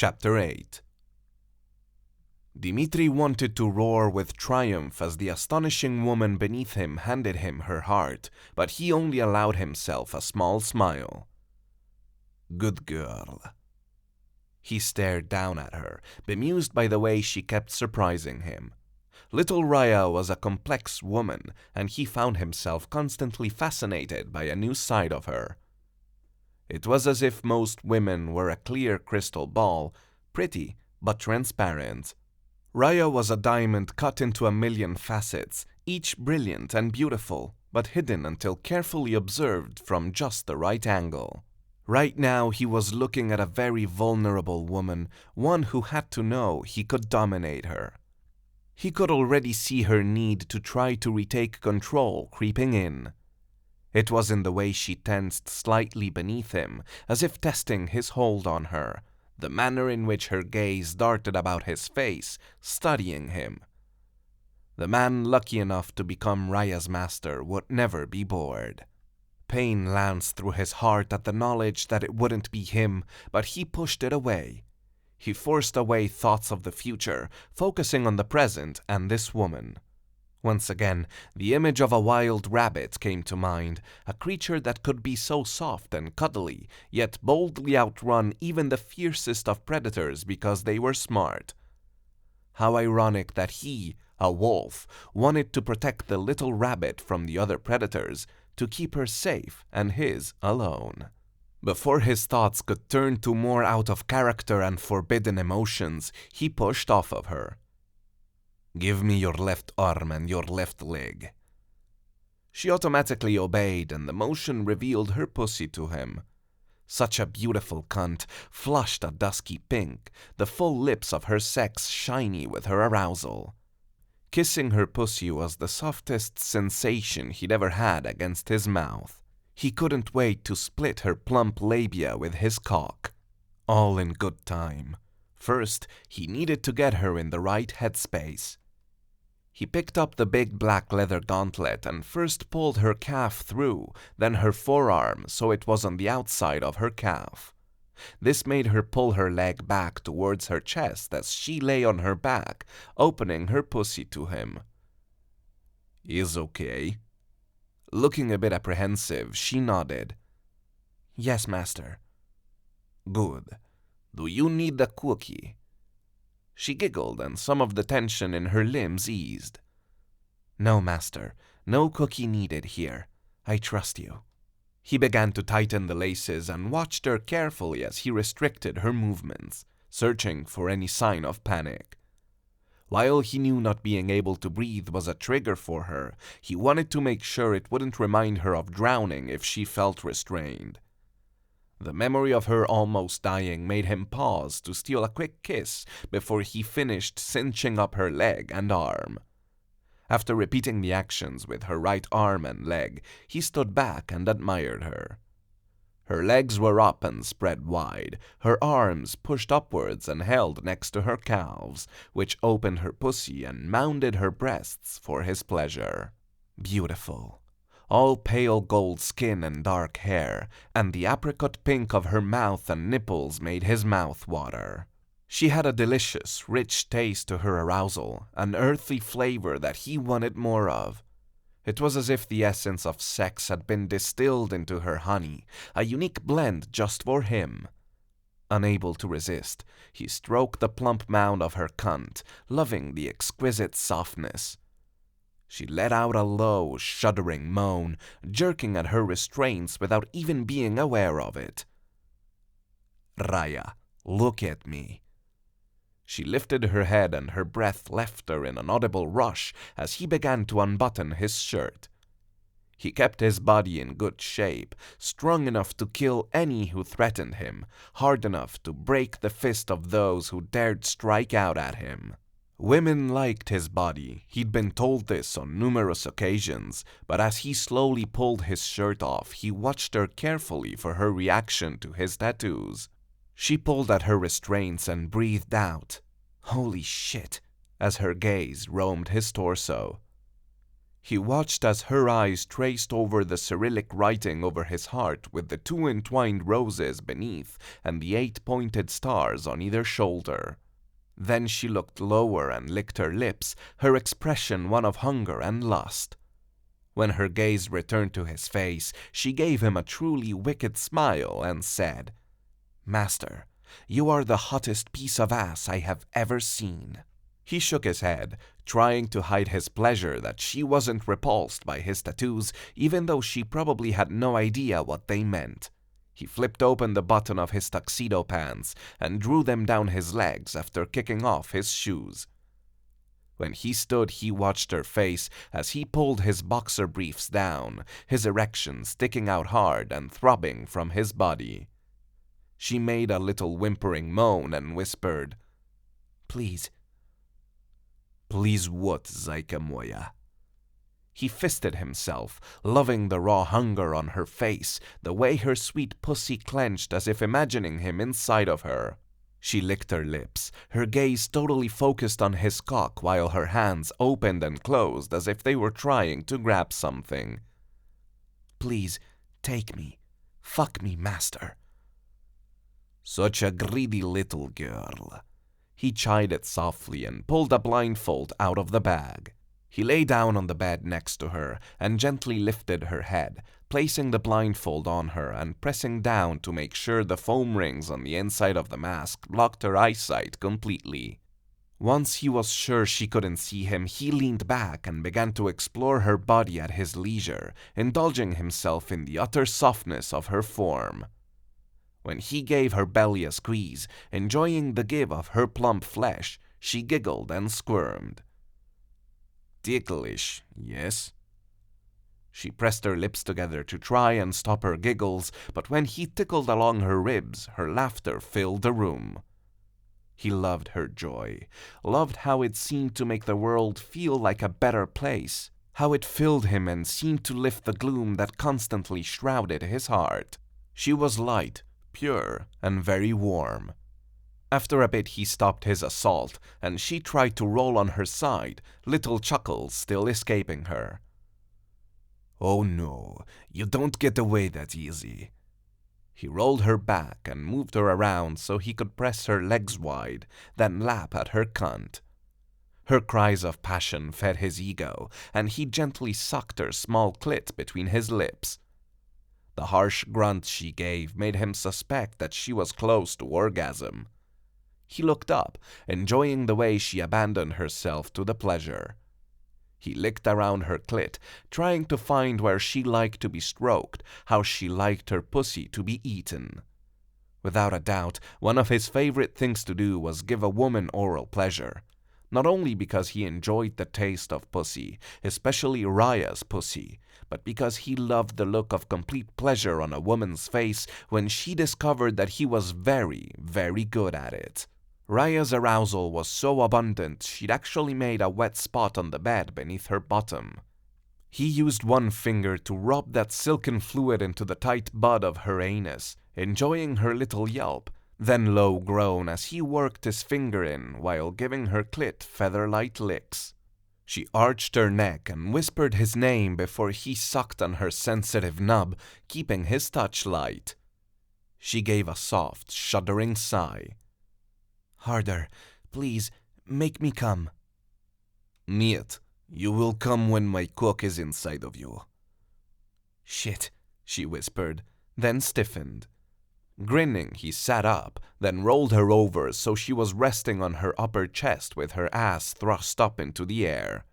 Chapter 8. Dimitri wanted to roar with triumph as the astonishing woman beneath him handed him her heart, but he only allowed himself a small smile. "Good girl." He stared down at her, bemused by the way she kept surprising him. Little Raya was a complex woman, and he found himself constantly fascinated by a new side of her. It was as if most women were a clear crystal ball, pretty but transparent. Raya was a diamond cut into a million facets, each brilliant and beautiful, but hidden until carefully observed from just the right angle. Right now he was looking at a very vulnerable woman, one who had to know he could dominate her. He could already see her need to try to retake control creeping in. It was in the way she tensed slightly beneath him, as if testing his hold on her, the manner in which her gaze darted about his face, studying him. The man lucky enough to become Raya's master would never be bored. Pain lanced through his heart at the knowledge that it wouldn't be him, but he pushed it away. He forced away thoughts of the future, focusing on the present and this woman. Once again, the image of a wild rabbit came to mind, a creature that could be so soft and cuddly, yet boldly outrun even the fiercest of predators because they were smart. How ironic that he, a wolf, wanted to protect the little rabbit from the other predators, to keep her safe and his alone. Before his thoughts could turn to more out of character and forbidden emotions, he pushed off of her. "Give me your left arm and your left leg." She automatically obeyed, and the motion revealed her pussy to him. Such a beautiful cunt, flushed a dusky pink, the full lips of her sex shiny with her arousal. Kissing her pussy was the softest sensation he'd ever had against his mouth. He couldn't wait to split her plump labia with his cock. All in good time. First, he needed to get her in the right headspace. He picked up the big black leather gauntlet and first pulled her calf through, then her forearm so it was on the outside of her calf. This made her pull her leg back towards her chest as she lay on her back, opening her pussy to him. "Is okay?" Looking a bit apprehensive, she nodded. "Yes, master." "Good. Do you need the cookie?" She giggled, and some of the tension in her limbs eased. "No, master. No cookie needed here. I trust you." He began to tighten the laces and watched her carefully as he restricted her movements, searching for any sign of panic. While he knew not being able to breathe was a trigger for her, he wanted to make sure it wouldn't remind her of drowning if she felt restrained. The memory of her almost dying made him pause to steal a quick kiss before he finished cinching up her leg and arm. After repeating the actions with her right arm and leg, he stood back and admired her. Her legs were up and spread wide, her arms pushed upwards and held next to her calves, which opened her pussy and mounded her breasts for his pleasure. Beautiful. All pale gold skin and dark hair, and the apricot pink of her mouth and nipples made his mouth water. She had a delicious, rich taste to her arousal, an earthy flavor that he wanted more of. It was as if the essence of sex had been distilled into her honey, a unique blend just for him. Unable to resist, he stroked the plump mound of her cunt, loving the exquisite softness. She let out a low, shuddering moan, jerking at her restraints without even being aware of it. "Raya, look at me." She lifted her head and her breath left her in an audible rush as he began to unbutton his shirt. He kept his body in good shape, strong enough to kill any who threatened him, hard enough to break the fist of those who dared strike out at him. Women liked his body, he'd been told this on numerous occasions, but as he slowly pulled his shirt off, he watched her carefully for her reaction to his tattoos. She pulled at her restraints and breathed out, "Holy shit," as her gaze roamed his torso. He watched as her eyes traced over the Cyrillic writing over his heart with the 2 entwined roses beneath and the 8 pointed stars on either shoulder. Then she looked lower and licked her lips, her expression one of hunger and lust. When her gaze returned to his face, she gave him a truly wicked smile and said, "Master, you are the hottest piece of ass I have ever seen." He shook his head, trying to hide his pleasure that she wasn't repulsed by his tattoos, even though she probably had no idea what they meant. He flipped open the button of his tuxedo pants and drew them down his legs after kicking off his shoes. When he stood, he watched her face as he pulled his boxer briefs down, his erection sticking out hard and throbbing from his body. She made a little whimpering moan and whispered, "Please." "Please what, Zajka moja?" He fisted himself, loving the raw hunger on her face, the way her sweet pussy clenched as if imagining him inside of her. She licked her lips, her gaze totally focused on his cock while her hands opened and closed as if they were trying to grab something. "Please, take me. Fuck me, master." "Such a greedy little girl." He chided softly and pulled a blindfold out of the bag. He lay down on the bed next to her and gently lifted her head, placing the blindfold on her and pressing down to make sure the foam rings on the inside of the mask blocked her eyesight completely. Once he was sure she couldn't see him, he leaned back and began to explore her body at his leisure, indulging himself in the utter softness of her form. When he gave her belly a squeeze, enjoying the give of her plump flesh, she giggled and squirmed. "Ticklish, yes?" She pressed her lips together to try and stop her giggles, but when he tickled along her ribs, her laughter filled the room. He loved her joy, loved how it seemed to make the world feel like a better place, how it filled him and seemed to lift the gloom that constantly shrouded his heart. She was light, pure, and very warm. After a bit he stopped his assault, and she tried to roll on her side, little chuckles still escaping her. "Oh no, you don't get away that easy." He rolled her back and moved her around so he could press her legs wide, then lap at her cunt. Her cries of passion fed his ego, and he gently sucked her small clit between his lips. The harsh grunt she gave made him suspect that she was close to orgasm. He looked up, enjoying the way she abandoned herself to the pleasure. He licked around her clit, trying to find where she liked to be stroked, how she liked her pussy to be eaten. Without a doubt, one of his favorite things to do was give a woman oral pleasure. Not only because he enjoyed the taste of pussy, especially Raya's pussy, but because he loved the look of complete pleasure on a woman's face when she discovered that he was very, very good at it. Raya's arousal was so abundant she'd actually made a wet spot on the bed beneath her bottom. He used one finger to rub that silken fluid into the tight bud of her anus, enjoying her little yelp, then low groan as he worked his finger in while giving her clit feather-light licks. She arched her neck and whispered his name before he sucked on her sensitive nub, keeping his touch light. She gave a soft, shuddering sigh. "Harder, please, make me come." "Niet, you will come when my cock is inside of you." "Shit," she whispered, then stiffened. Grinning, he sat up, then rolled her over so she was resting on her upper chest with her ass thrust up into the air.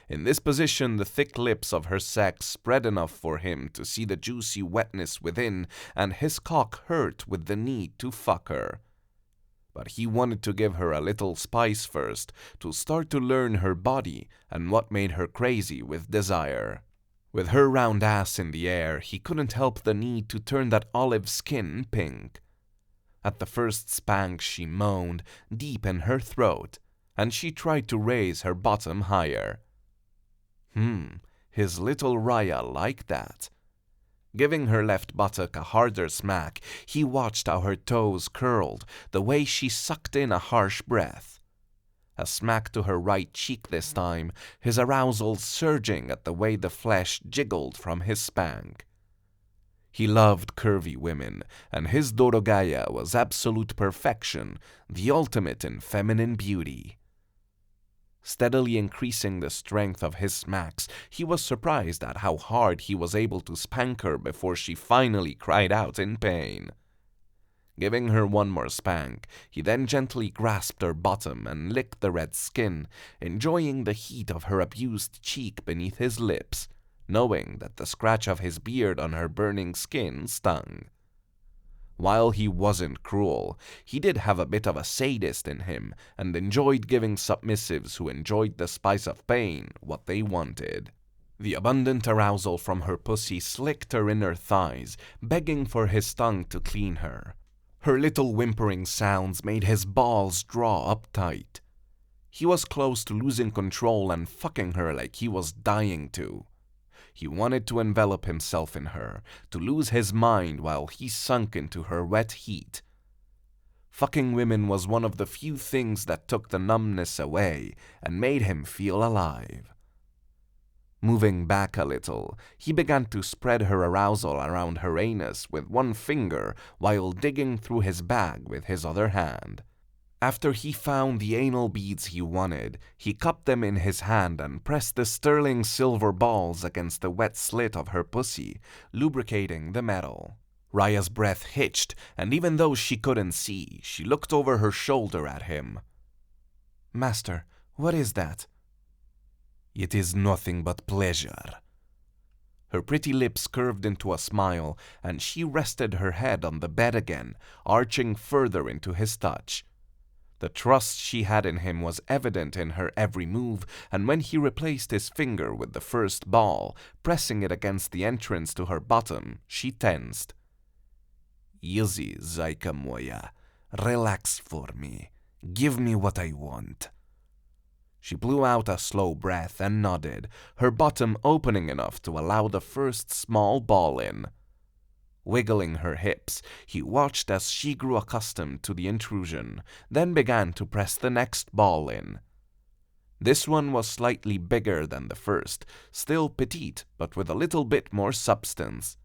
In this position, the thick lips of her sex spread enough for him to see the juicy wetness within, and his cock hurt with the need to fuck her. But he wanted to give her a little spice first, to start to learn her body and what made her crazy with desire. With her round ass in the air, he couldn't help the need to turn that olive skin pink. At the first spank she moaned, deep in her throat, and she tried to raise her bottom higher. His little Raya liked that. Giving her left buttock a harder smack, he watched how her toes curled, the way she sucked in a harsh breath. A smack to her right cheek this time, his arousal surging at the way the flesh jiggled from his spank. He loved curvy women, and his Dorogaya was absolute perfection, the ultimate in feminine beauty. Steadily increasing the strength of his smacks, he was surprised at how hard he was able to spank her before she finally cried out in pain. Giving her one more spank, he then gently grasped her bottom and licked the red skin, enjoying the heat of her abused cheek beneath his lips, knowing that the scratch of his beard on her burning skin stung. While he wasn't cruel, he did have a bit of a sadist in him and enjoyed giving submissives who enjoyed the spice of pain what they wanted. The abundant arousal from her pussy slicked her inner thighs, begging for his tongue to clean her. Her little whimpering sounds made his balls draw up tight. He was close to losing control and fucking her like he was dying to. He wanted to envelop himself in her, to lose his mind while he sunk into her wet heat. Fucking women was one of the few things that took the numbness away and made him feel alive. Moving back a little, he began to spread her arousal around her anus with one finger while digging through his bag with his other hand. After he found the anal beads he wanted, he cupped them in his hand and pressed the sterling silver balls against the wet slit of her pussy, lubricating the metal. Raya's breath hitched, and even though she couldn't see, she looked over her shoulder at him. "Master, what is that?" "It is nothing but pleasure." Her pretty lips curved into a smile, and she rested her head on the bed again, arching further into his touch. The trust she had in him was evident in her every move, and when he replaced his finger with the first ball, pressing it against the entrance to her bottom, she tensed. "Easy, Zayka moja. Relax for me. Give me what I want." She blew out a slow breath and nodded, her bottom opening enough to allow the first small ball in. Wiggling her hips, he watched as she grew accustomed to the intrusion, then began to press the next ball in. This one was slightly bigger than the first, still petite, but with a little bit more substance.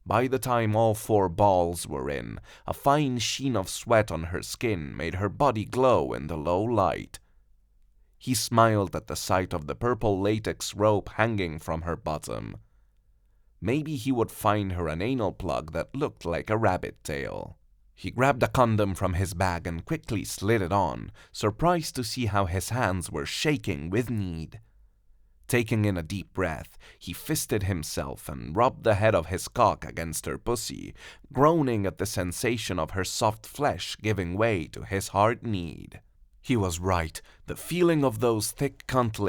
By the time all 4 balls were in, a fine sheen of sweat on her skin made her body glow in the low light. He smiled at the sight of the purple latex rope hanging from her bottom. Maybe he would find her an anal plug that looked like a rabbit tail. He grabbed a condom from his bag and quickly slid it on, surprised to see how his hands were shaking with need. Taking in a deep breath, he fisted himself and rubbed the head of his cock against her pussy, groaning at the sensation of her soft flesh giving way to his hard need. He was right. The feeling of those thick cunt